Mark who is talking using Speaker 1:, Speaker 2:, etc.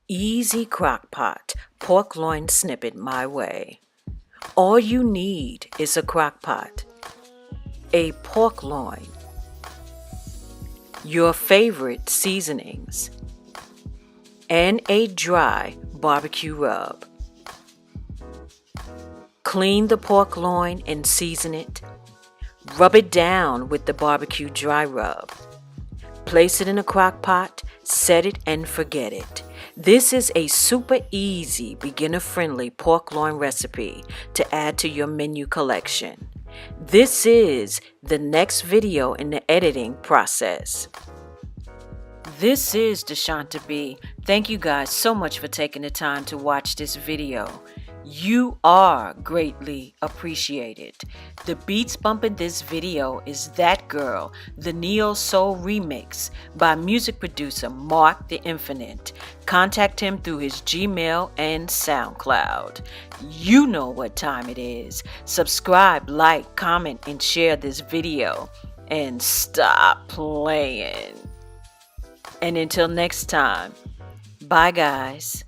Speaker 1: Easy crock pot pork loin snippet my way. All you need is a crock pot, a pork loin, your favorite seasonings, and a dry barbecue rub. Clean the pork loin and season it. Rub it down with the barbecue dry rub. Place it in a crock pot, set it and forget it. This is a super easy, beginner-friendly pork loin recipe to add to your menu collection. This is the next video in the editing process. This is DeSHANTA B. Thank you guys so much for taking the time to watch this video. You are greatly appreciated. The beats bumping this video is That Girl, the Neo Soul Remix by music producer MARQ the Infinite. Contact him through his Gmail and SoundCloud. You know what time it is. Subscribe, like, comment, and share this video. And stop playing. And until next time, bye guys.